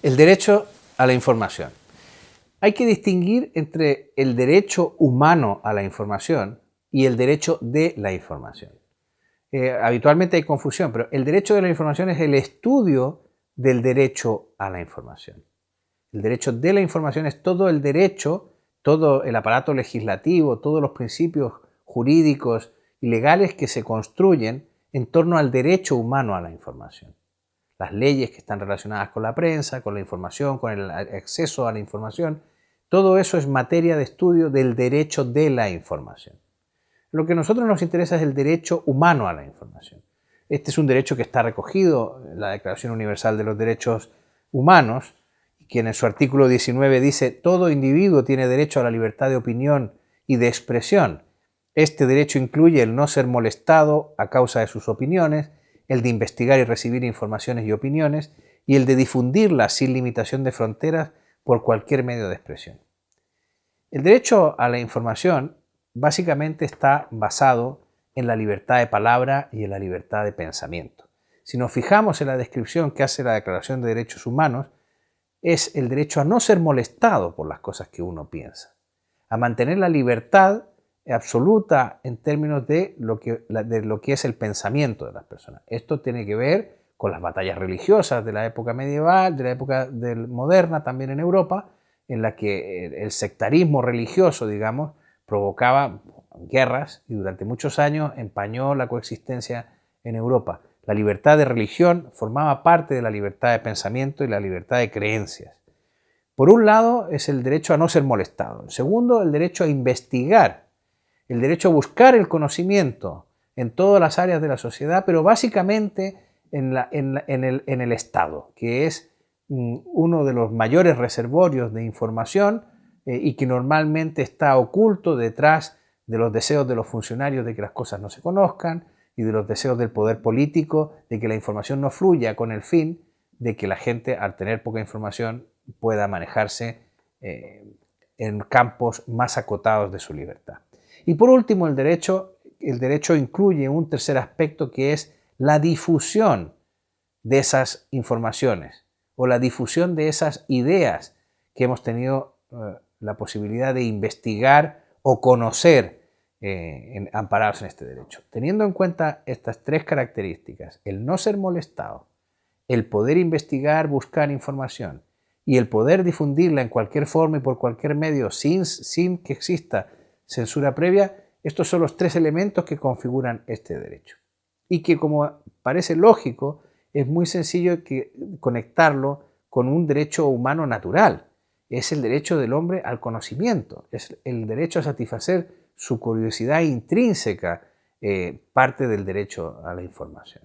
El derecho a la información. Hay que distinguir entre el derecho humano a la información y el derecho de la información. Habitualmente hay confusión, pero el derecho de la información es el estudio del derecho a la información. El derecho de la información es todo el derecho, todo el aparato legislativo, todos los principios jurídicos y legales que se construyen en torno al derecho humano a la información. Las leyes que están relacionadas con la prensa, con la información, con el acceso a la información, todo eso es materia de estudio del derecho de la información. Lo que a nosotros nos interesa es el derecho humano a la información. Este es un derecho que está recogido en la Declaración Universal de los Derechos Humanos, quien en su artículo 19 dice: todo individuo tiene derecho a la libertad de opinión y de expresión. Este derecho incluye el no ser molestado a causa de sus opiniones, el de investigar y recibir informaciones y opiniones, y el de difundirlas sin limitación de fronteras por cualquier medio de expresión. El derecho a la información básicamente está basado en la libertad de palabra y en la libertad de pensamiento. Si nos fijamos en la descripción que hace la Declaración de Derechos Humanos, es el derecho a no ser molestado por las cosas que uno piensa, a mantener la libertad absoluta en términos de lo que es el pensamiento de las personas. Esto tiene que ver con las batallas religiosas de la época medieval, de la época moderna también en Europa, en la que el sectarismo religioso, digamos, provocaba guerras y durante muchos años empañó la coexistencia en Europa. La libertad de religión formaba parte de la libertad de pensamiento y la libertad de creencias. Por un lado es el derecho a no ser molestado. El segundo, el derecho a investigar, el derecho a buscar el conocimiento en todas las áreas de la sociedad, pero básicamente en el Estado, que es uno de los mayores reservorios de información y que normalmente está oculto detrás de los deseos de los funcionarios de que las cosas no se conozcan y de los deseos del poder político de que la información no fluya, con el fin de que la gente, al tener poca información, pueda manejarse en campos más acotados de su libertad. Y por último, el derecho incluye un tercer aspecto, que es la difusión de esas informaciones o la difusión de esas ideas que hemos tenido la posibilidad de investigar o conocer amparados en este derecho. Teniendo en cuenta estas tres características: el no ser molestado, el poder investigar, buscar información y el poder difundirla en cualquier forma y por cualquier medio sin que exista censura previa, estos son los tres elementos que configuran este derecho. Y que, como parece lógico, es muy sencillo conectarlo con un derecho humano natural. Es el derecho del hombre al conocimiento, es el derecho a satisfacer su curiosidad intrínseca, parte del derecho a la información.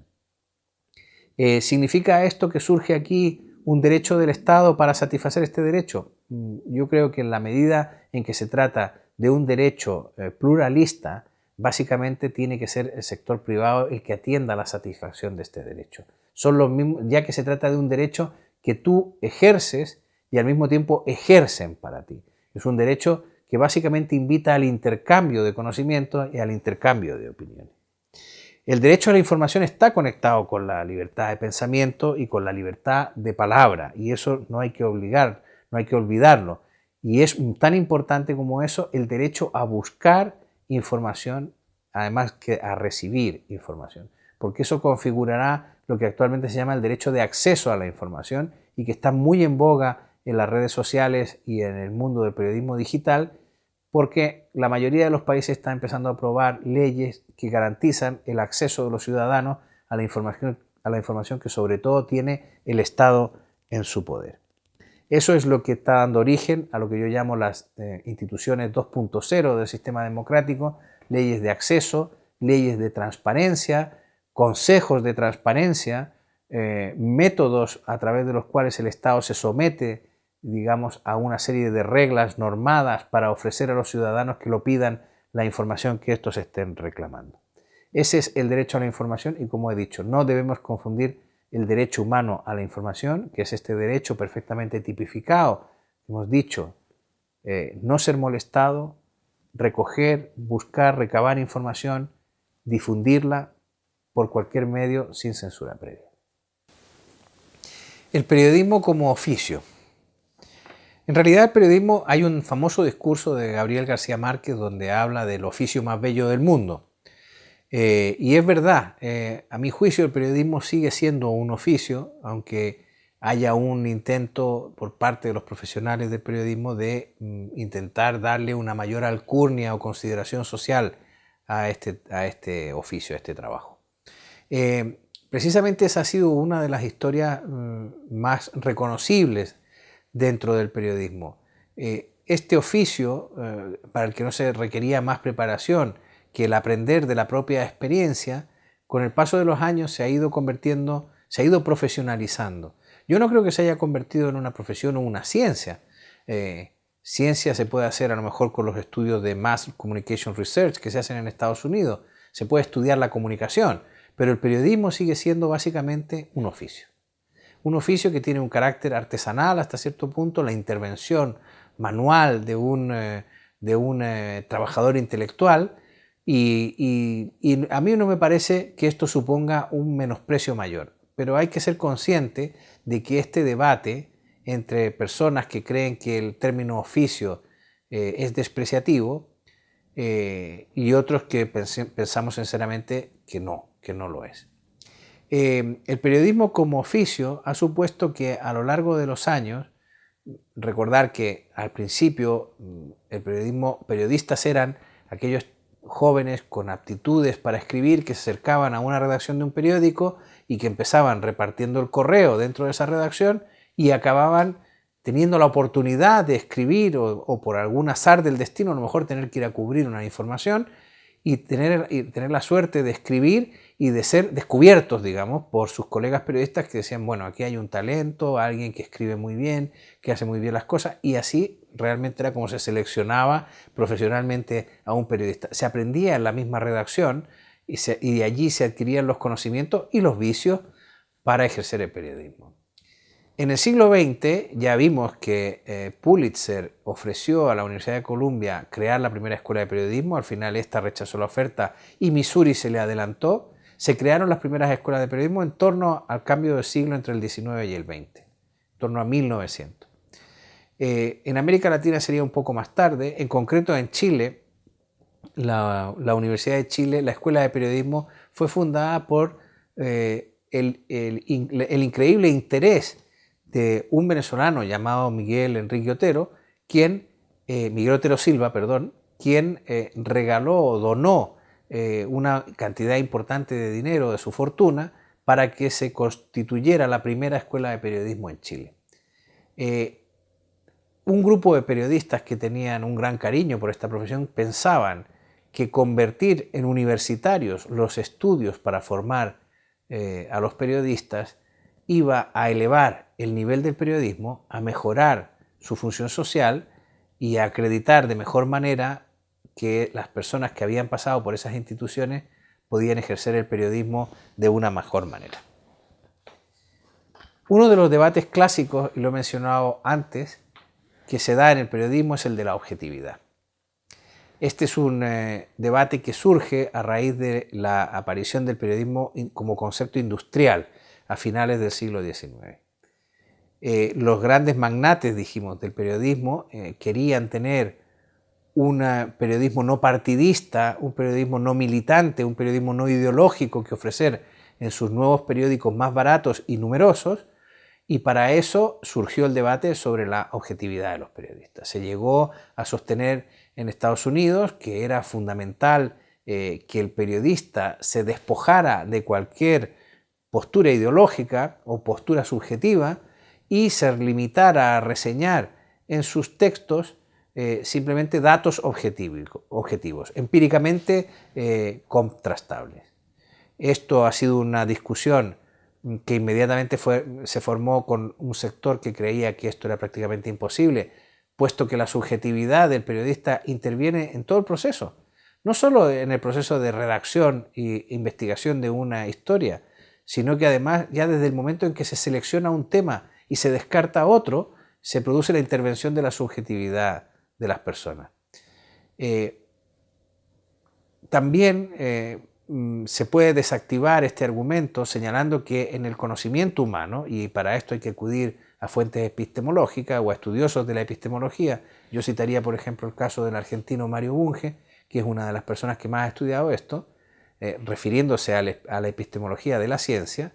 ¿Significa esto que surge aquí un derecho del Estado para satisfacer este derecho? Yo creo que en la medida en que se trata de un derecho pluralista, básicamente tiene que ser el sector privado el que atienda la satisfacción de este derecho. Son los mismos, ya que se trata de un derecho que tú ejerces y al mismo tiempo ejercen para ti. Es un derecho que básicamente invita al intercambio de conocimiento y al intercambio de opiniones. El derecho a la información está conectado con la libertad de pensamiento y con la libertad de palabra, y eso no hay que olvidarlo. Y es tan importante como eso el derecho a buscar información, además que a recibir información, porque eso configurará lo que actualmente se llama el derecho de acceso a la información y que está muy en boga en las redes sociales y en el mundo del periodismo digital, porque la mayoría de los países están empezando a aprobar leyes que garantizan el acceso de los ciudadanos a la información que sobre todo tiene el Estado en su poder. Eso es lo que está dando origen a lo que yo llamo las instituciones 2.0 del sistema democrático: leyes de acceso, leyes de transparencia, consejos de transparencia, métodos a través de los cuales el Estado se somete, digamos, a una serie de reglas normadas para ofrecer a los ciudadanos que lo pidan la información que estos estén reclamando. Ese es el derecho a la información y, como he dicho, no debemos confundir el derecho humano a la información, que es este derecho perfectamente tipificado, hemos dicho, no ser molestado, recoger, buscar, recabar información, difundirla por cualquier medio sin censura previa. El periodismo como oficio. En realidad el periodismo, hay un famoso discurso de Gabriel García Márquez donde habla del oficio más bello del mundo. Y es verdad, a mi juicio el periodismo sigue siendo un oficio, aunque haya un intento por parte de los profesionales del periodismo de intentar darle una mayor alcurnia o consideración social a este oficio, a este trabajo. Precisamente esa ha sido una de las historias más reconocibles dentro del periodismo. Este oficio, para el que no se requería más preparación que el aprender de la propia experiencia, con el paso de los años se ha ido convirtiendo, se ha ido profesionalizando. Yo no creo que se haya convertido en una profesión o una ciencia. Ciencia se puede hacer a lo mejor con los estudios de Mass Communication Research que se hacen en Estados Unidos. Se puede estudiar la comunicación, pero el periodismo sigue siendo básicamente un oficio. Un oficio que tiene un carácter artesanal hasta cierto punto, la intervención manual de un trabajador intelectual, y a mí no me parece que esto suponga un menosprecio mayor, pero hay que ser consciente de que este debate entre personas que creen que el término oficio es despreciativo y otros que pensamos sinceramente que no lo es. El periodismo como oficio ha supuesto que a lo largo de los años, recordar que al principio periodistas eran aquellos jóvenes con aptitudes para escribir que se acercaban a una redacción de un periódico y que empezaban repartiendo el correo dentro de esa redacción y acababan teniendo la oportunidad de escribir o por algún azar del destino a lo mejor tener que ir a cubrir una información y tener la suerte de escribir y de ser descubiertos, digamos, por sus colegas periodistas que decían, bueno, aquí hay un talento, alguien que escribe muy bien, que hace muy bien las cosas, y así realmente era como se seleccionaba profesionalmente a un periodista. Se aprendía en la misma redacción y de allí se adquirían los conocimientos y los vicios para ejercer el periodismo. En el siglo XX ya vimos que Pulitzer ofreció a la Universidad de Columbia crear la primera escuela de periodismo, al final esta rechazó la oferta y Missouri se le adelantó. Se crearon las primeras escuelas de periodismo en torno al cambio de siglo entre el XIX y el XX, en torno a 1900. En América Latina sería un poco más tarde, en concreto en Chile, la Universidad de Chile, la Escuela de Periodismo fue fundada por el increíble interés de un venezolano llamado Miguel Enrique Otero, Miguel Otero Silva, quien regaló o donó una cantidad importante de dinero de su fortuna para que se constituyera la primera escuela de periodismo en Chile. Un grupo de periodistas que tenían un gran cariño por esta profesión pensaban que convertir en universitarios los estudios para formar a los periodistas iba a elevar el nivel del periodismo, a mejorar su función social y a acreditar de mejor manera que las personas que habían pasado por esas instituciones podían ejercer el periodismo de una mejor manera. Uno de los debates clásicos, y lo he mencionado antes, que se da en el periodismo es el de la objetividad. Este es un debate que surge a raíz de la aparición del periodismo como concepto industrial a finales del siglo XIX. Los grandes magnates, dijimos, del periodismo querían tener un periodismo no partidista, un periodismo no militante, un periodismo no ideológico que ofrecer en sus nuevos periódicos más baratos y numerosos, y para eso surgió el debate sobre la objetividad de los periodistas. Se llegó a sostener en Estados Unidos que era fundamental que el periodista se despojara de cualquier postura ideológica o postura subjetiva y se limitara a reseñar en sus textos simplemente datos objetivos, empíricamente contrastables. Esto ha sido una discusión que inmediatamente se formó con un sector que creía que esto era prácticamente imposible, puesto que la subjetividad del periodista interviene en todo el proceso, no solo en el proceso de redacción e investigación de una historia, sino que además ya desde el momento en que se selecciona un tema y se descarta otro, se produce la intervención de la subjetividad de las personas. También se puede desactivar este argumento señalando que en el conocimiento humano, y para esto hay que acudir a fuentes epistemológicas o a estudiosos de la epistemología, yo citaría por ejemplo el caso del argentino Mario Bunge, que es una de las personas que más ha estudiado esto, refiriéndose a la epistemología de la ciencia,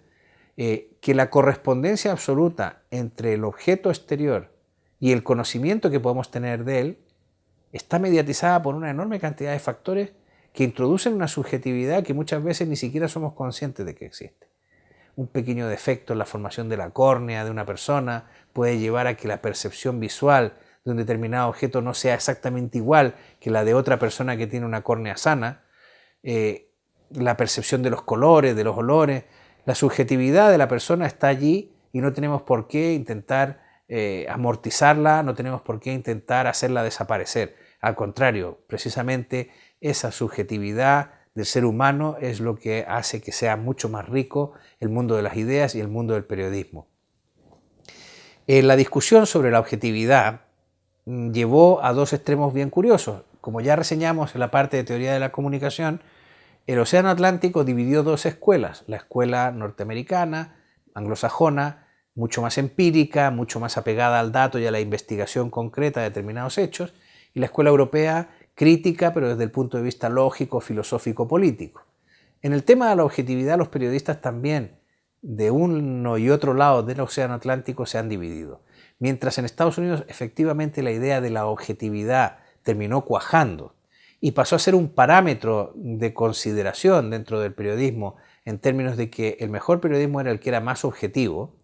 que la correspondencia absoluta entre el objeto exterior y el conocimiento que podemos tener de él está mediatizada por una enorme cantidad de factores que introducen una subjetividad que muchas veces ni siquiera somos conscientes de que existe. Un pequeño defecto en la formación de la córnea de una persona puede llevar a que la percepción visual de un determinado objeto no sea exactamente igual que la de otra persona que tiene una córnea sana. La percepción de los colores, de los olores, la subjetividad de la persona está allí y no tenemos por qué intentar amortizarla, no tenemos por qué intentar hacerla desaparecer. Al contrario, precisamente esa subjetividad del ser humano es lo que hace que sea mucho más rico el mundo de las ideas y el mundo del periodismo. La discusión sobre la objetividad llevó a dos extremos bien curiosos. Como ya reseñamos en la parte de teoría de la comunicación, el Océano Atlántico dividió dos escuelas, la escuela norteamericana, anglosajona, mucho más empírica, mucho más apegada al dato y a la investigación concreta de determinados hechos, y la escuela europea crítica, pero desde el punto de vista lógico, filosófico, político. En el tema de la objetividad, los periodistas también, de uno y otro lado del Océano Atlántico, se han dividido. Mientras en Estados Unidos efectivamente la idea de la objetividad terminó cuajando y pasó a ser un parámetro de consideración dentro del periodismo en términos de que el mejor periodismo era el que era más objetivo,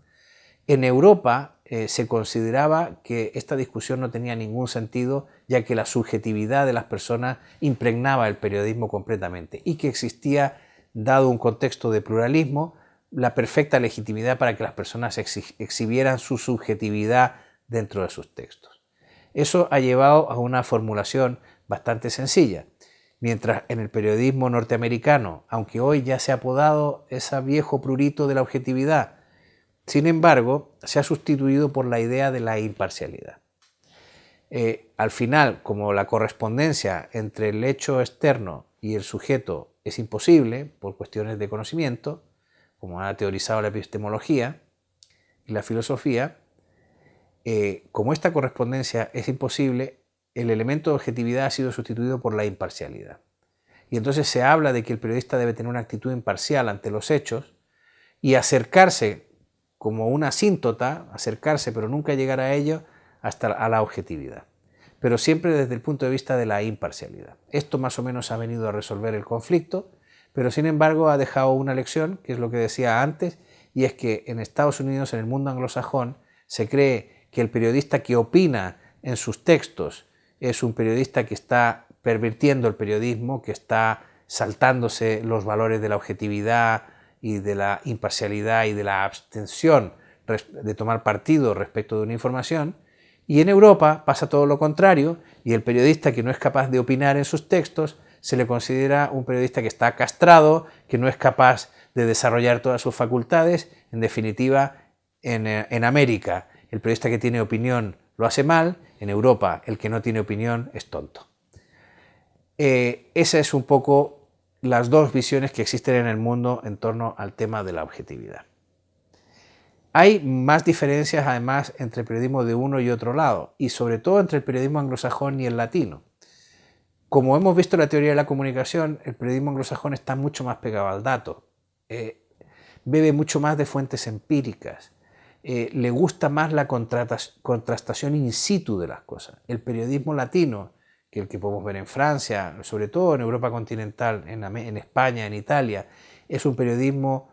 en Europa se consideraba que esta discusión no tenía ningún sentido, ya que la subjetividad de las personas impregnaba el periodismo completamente y que existía, dado un contexto de pluralismo, la perfecta legitimidad para que las personas exhibieran su subjetividad dentro de sus textos. Eso ha llevado a una formulación bastante sencilla. Mientras en el periodismo norteamericano, aunque hoy ya se ha apodado ese viejo prurito de la objetividad, sin embargo, se ha sustituido por la idea de la imparcialidad. Al final, como la correspondencia entre el hecho externo y el sujeto es imposible por cuestiones de conocimiento, como ha teorizado la epistemología y la filosofía, como esta correspondencia es imposible, el elemento de objetividad ha sido sustituido por la imparcialidad. Y entonces se habla de que el periodista debe tener una actitud imparcial ante los hechos y acercarse como una asíntota, acercarse pero nunca llegar a ello hasta a la objetividad, pero siempre desde el punto de vista de la imparcialidad. Esto más o menos ha venido a resolver el conflicto, pero sin embargo ha dejado una lección, que es lo que decía antes, y es que en Estados Unidos, en el mundo anglosajón, se cree que el periodista que opina en sus textos es un periodista que está pervirtiendo el periodismo, que está saltándose los valores de la objetividad y de la imparcialidad y de la abstención de tomar partido respecto de una información, y en Europa pasa todo lo contrario, y el periodista que no es capaz de opinar en sus textos se le considera un periodista que está castrado, que no es capaz de desarrollar todas sus facultades. En definitiva, en América el periodista que tiene opinión lo hace mal, en Europa el que no tiene opinión es tonto. Esa es un poco las dos visiones que existen en el mundo en torno al tema de la objetividad. Hay más diferencias además entre el periodismo de uno y otro lado, y sobre todo entre el periodismo anglosajón y el latino. Como hemos visto en la teoría de la comunicación, el periodismo anglosajón está mucho más pegado al dato, bebe mucho más de fuentes empíricas, le gusta más la contrastación in situ de las cosas. El periodismo latino, que el que podemos ver en Francia, sobre todo en Europa continental, en España, en Italia, es un periodismo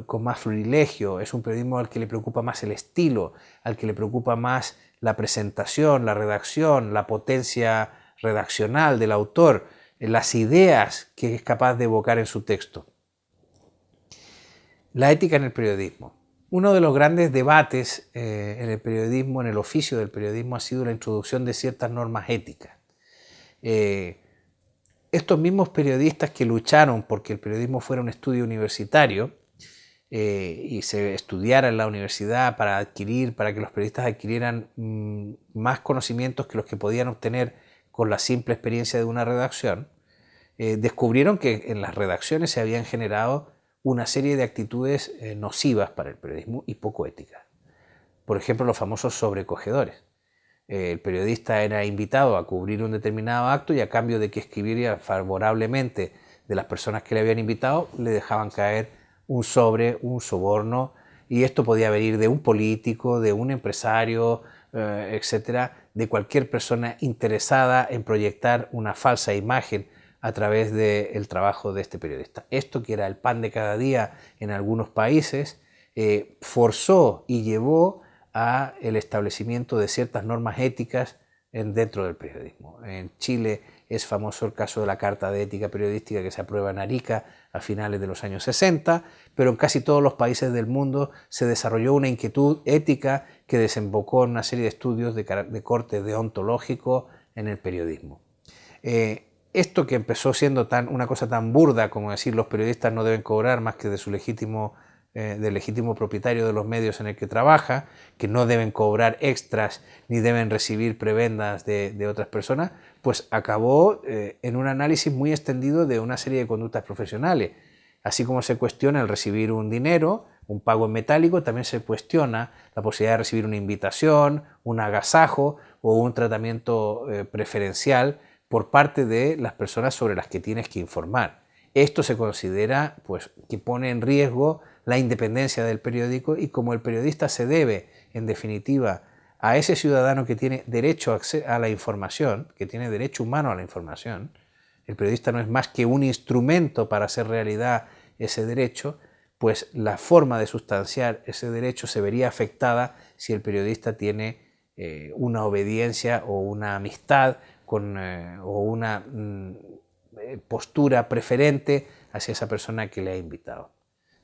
con más florilegio, es un periodismo al que le preocupa más el estilo, al que le preocupa más la presentación, la redacción, la potencia redaccional del autor, las ideas que es capaz de evocar en su texto. La ética en el periodismo. Uno de los grandes debates en el periodismo, en el oficio del periodismo, ha sido la introducción de ciertas normas éticas. Estos mismos periodistas que lucharon porque el periodismo fuera un estudio universitario y se estudiara en la universidad para que los periodistas adquirieran más conocimientos que los que podían obtener con la simple experiencia de una redacción, descubrieron que en las redacciones se habían generado una serie de actitudes nocivas para el periodismo y poco éticas. Por ejemplo, los famosos sobrecogedores. El periodista era invitado a cubrir un determinado acto y a cambio de que escribiera favorablemente de las personas que le habían invitado, le dejaban caer un sobre, un soborno, y esto podía venir de un político, de un empresario, etcétera, de cualquier persona interesada en proyectar una falsa imagen a través del trabajo de este periodista. Esto, que era el pan de cada día en algunos países, forzó y llevó a el establecimiento de ciertas normas éticas dentro del periodismo. En Chile es famoso el caso de la Carta de Ética Periodística que se aprueba en Arica a finales de los años 60, pero en casi todos los países del mundo se desarrolló una inquietud ética que desembocó en una serie de estudios de corte deontológico en el periodismo. Esto, que empezó siendo una cosa tan burda como decir los periodistas no deben cobrar más que de su legítimo propietario de los medios en el que trabaja, que no deben cobrar extras ni deben recibir prebendas de otras personas, pues acabó en un análisis muy extendido de una serie de conductas profesionales. Así como se cuestiona el recibir un dinero, un pago en metálico, también se cuestiona la posibilidad de recibir una invitación, un agasajo o un tratamiento preferencial por parte de las personas sobre las que tienes que informar. Esto se considera, pues, que pone en riesgo la independencia del periódico, y como el periodista se debe, en definitiva, a ese ciudadano que tiene derecho a la información, que tiene derecho humano a la información, el periodista no es más que un instrumento para hacer realidad ese derecho, pues la forma de sustanciar ese derecho se vería afectada si el periodista tiene una obediencia o una amistad o una postura preferente hacia esa persona que le ha invitado.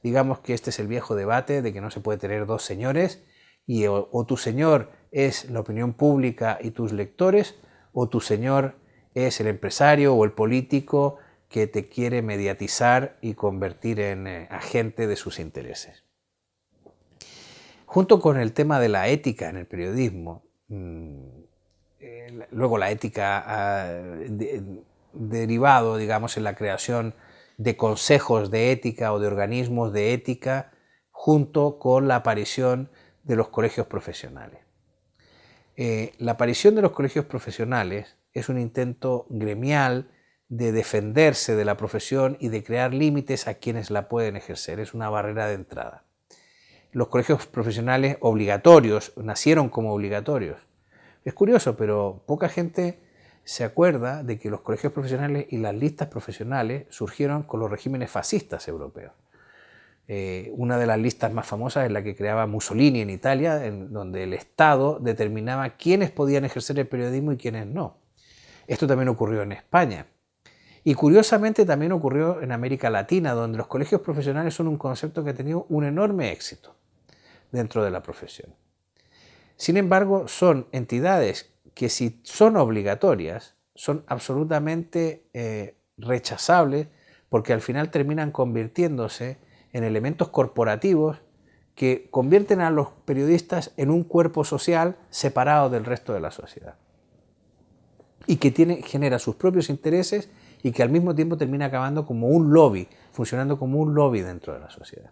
Digamos que este es el viejo debate de que no se puede tener dos señores, y o tu señor es la opinión pública y tus lectores, o tu señor es el empresario o el político que te quiere mediatizar y convertir en agente de sus intereses. Junto con el tema de la ética en el periodismo, luego la ética ha derivado, digamos, en la creación de consejos de ética o de organismos de ética, junto con la aparición de los colegios profesionales. La aparición de los colegios profesionales es un intento gremial de defenderse de la profesión y de crear límites a quienes la pueden ejercer. Es una barrera de entrada. Los colegios profesionales obligatorios nacieron como obligatorios. Es curioso, pero poca gente se acuerda de que los colegios profesionales y las listas profesionales surgieron con los regímenes fascistas europeos. Una de las listas más famosas es la que creaba Mussolini en Italia, en donde el Estado determinaba quiénes podían ejercer el periodismo y quiénes no. Esto también ocurrió en España. Y curiosamente también ocurrió en América Latina, donde los colegios profesionales son un concepto que ha tenido un enorme éxito dentro de la profesión. Sin embargo, son entidades que, si son obligatorias, son absolutamente rechazables, porque al final terminan convirtiéndose en elementos corporativos que convierten a los periodistas en un cuerpo social separado del resto de la sociedad, y que genera sus propios intereses, y que al mismo tiempo termina acabando como un lobby, funcionando como un lobby dentro de la sociedad.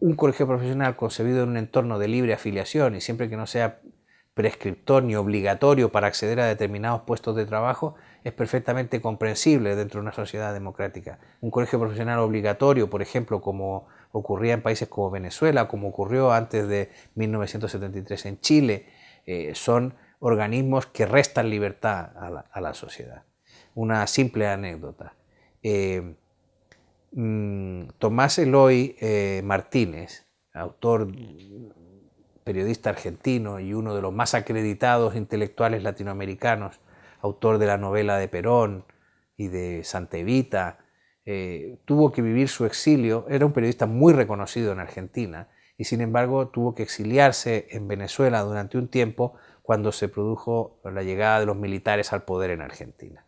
Un colegio profesional concebido en un entorno de libre afiliación, y siempre que no sea prescriptor ni obligatorio para acceder a determinados puestos de trabajo, es perfectamente comprensible dentro de una sociedad democrática. Un colegio profesional obligatorio, por ejemplo, como ocurría en países como Venezuela, como ocurrió antes de 1973 en Chile, son organismos que restan libertad a la sociedad. Una simple anécdota. Tomás Eloy Martínez, autor, periodista argentino y uno de los más acreditados intelectuales latinoamericanos, autor de la novela de Perón y de Santa Evita, tuvo que vivir su exilio. Era un periodista muy reconocido en Argentina, y sin embargo tuvo que exiliarse en Venezuela durante un tiempo cuando se produjo la llegada de los militares al poder en Argentina.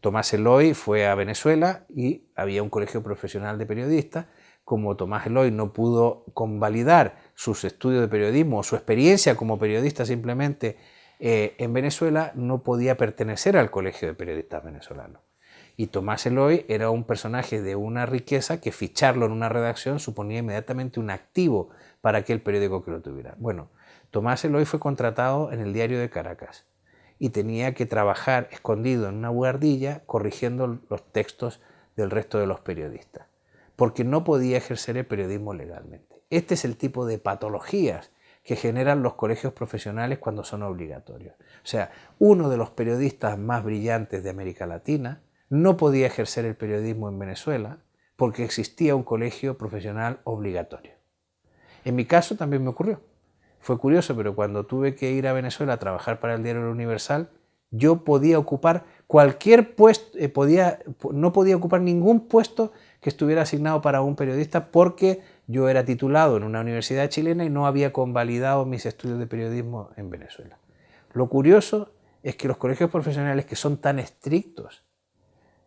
Tomás Eloy fue a Venezuela y había un colegio profesional de periodistas. Como Tomás Eloy no pudo convalidar sus estudios de periodismo o su experiencia como periodista simplemente en Venezuela, no podía pertenecer al colegio de periodistas venezolanos. Y Tomás Eloy era un personaje de una riqueza que ficharlo en una redacción suponía inmediatamente un activo para aquel periódico que lo tuviera. Bueno, Tomás Eloy fue contratado en el Diario de Caracas y tenía que trabajar escondido en una buhardilla corrigiendo los textos del resto de los periodistas, porque no podía ejercer el periodismo legalmente. Este es el tipo de patologías que generan los colegios profesionales cuando son obligatorios. O sea, uno de los periodistas más brillantes de América Latina no podía ejercer el periodismo en Venezuela porque existía un colegio profesional obligatorio. En mi caso también me ocurrió. Fue curioso, pero cuando tuve que ir a Venezuela a trabajar para el diario El Universal, yo podía ocupar cualquier puesto, no podía ocupar ningún puesto que estuviera asignado para un periodista porque yo era titulado en una universidad chilena y no había convalidado mis estudios de periodismo en Venezuela. Lo curioso es que los colegios profesionales, que son tan estrictos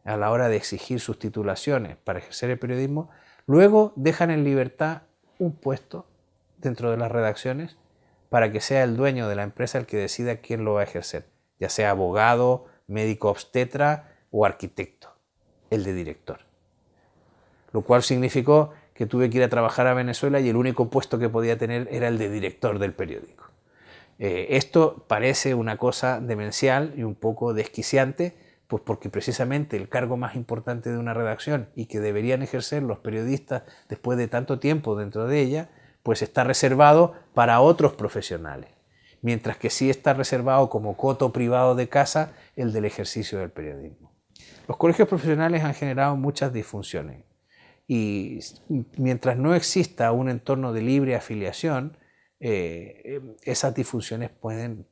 a la hora de exigir sus titulaciones para ejercer el periodismo, luego dejan en libertad un puesto dentro de las redacciones para que sea el dueño de la empresa el que decida quién lo va a ejercer, ya sea abogado, médico obstetra o arquitecto, el de director. Lo cual significó que tuve que ir a trabajar a Venezuela y el único puesto que podía tener era el de director del periódico. Esto parece una cosa demencial y un poco desquiciante, pues porque precisamente el cargo más importante de una redacción y que deberían ejercer los periodistas después de tanto tiempo dentro de ella, pues está reservado para otros profesionales, mientras que sí está reservado como coto privado de casa el del ejercicio del periodismo. Los colegios profesionales han generado muchas disfunciones y mientras no exista un entorno de libre afiliación, esas disfunciones pueden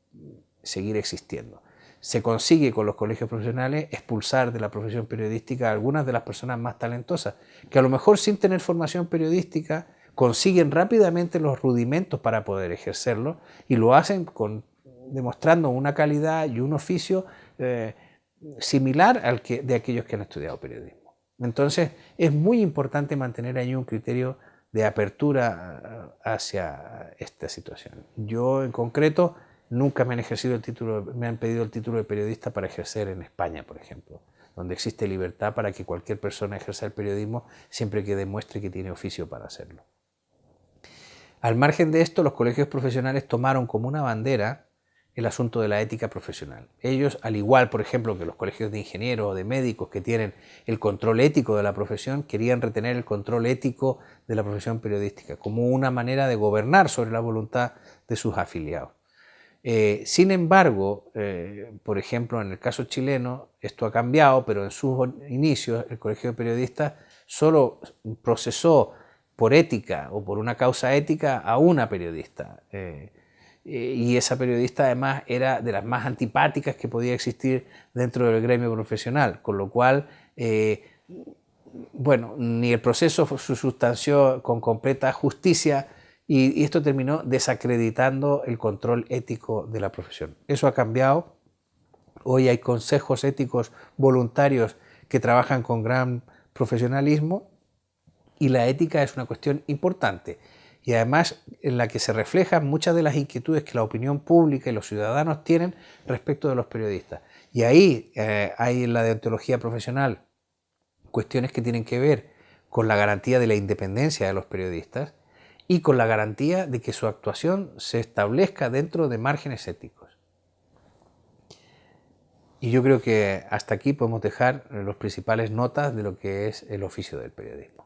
seguir existiendo. Se consigue con los colegios profesionales expulsar de la profesión periodística a algunas de las personas más talentosas, que a lo mejor sin tener formación periodística consiguen rápidamente los rudimentos para poder ejercerlo y lo hacen demostrando una calidad y un oficio similar al de aquellos que han estudiado periodismo. Entonces es muy importante mantener ahí un criterio de apertura hacia esta situación. Yo en concreto nunca me han pedido el título de periodista para ejercer en España, por ejemplo, donde existe libertad para que cualquier persona ejerza el periodismo siempre que demuestre que tiene oficio para hacerlo. Al margen de esto, los colegios profesionales tomaron como una bandera el asunto de la ética profesional. Ellos, al igual, por ejemplo, que los colegios de ingenieros o de médicos que tienen el control ético de la profesión, querían retener el control ético de la profesión periodística como una manera de gobernar sobre la voluntad de sus afiliados. Sin embargo, por ejemplo, en el caso chileno, esto ha cambiado, pero en sus inicios el Colegio de Periodistas solo procesó por ética o por una causa ética a una periodista. Y esa periodista además era de las más antipáticas que podía existir dentro del gremio profesional, con lo cual, bueno, ni el proceso se sustanció con completa justicia y esto terminó desacreditando el control ético de la profesión. Eso ha cambiado. Hoy hay consejos éticos voluntarios que trabajan con gran profesionalismo y la ética es una cuestión importante y además en la que se reflejan muchas de las inquietudes que la opinión pública y los ciudadanos tienen respecto de los periodistas. Y ahí hay en la deontología profesional cuestiones que tienen que ver con la garantía de la independencia de los periodistas y con la garantía de que su actuación se establezca dentro de márgenes éticos. Y yo creo que hasta aquí podemos dejar las principales notas de lo que es el oficio del periodismo.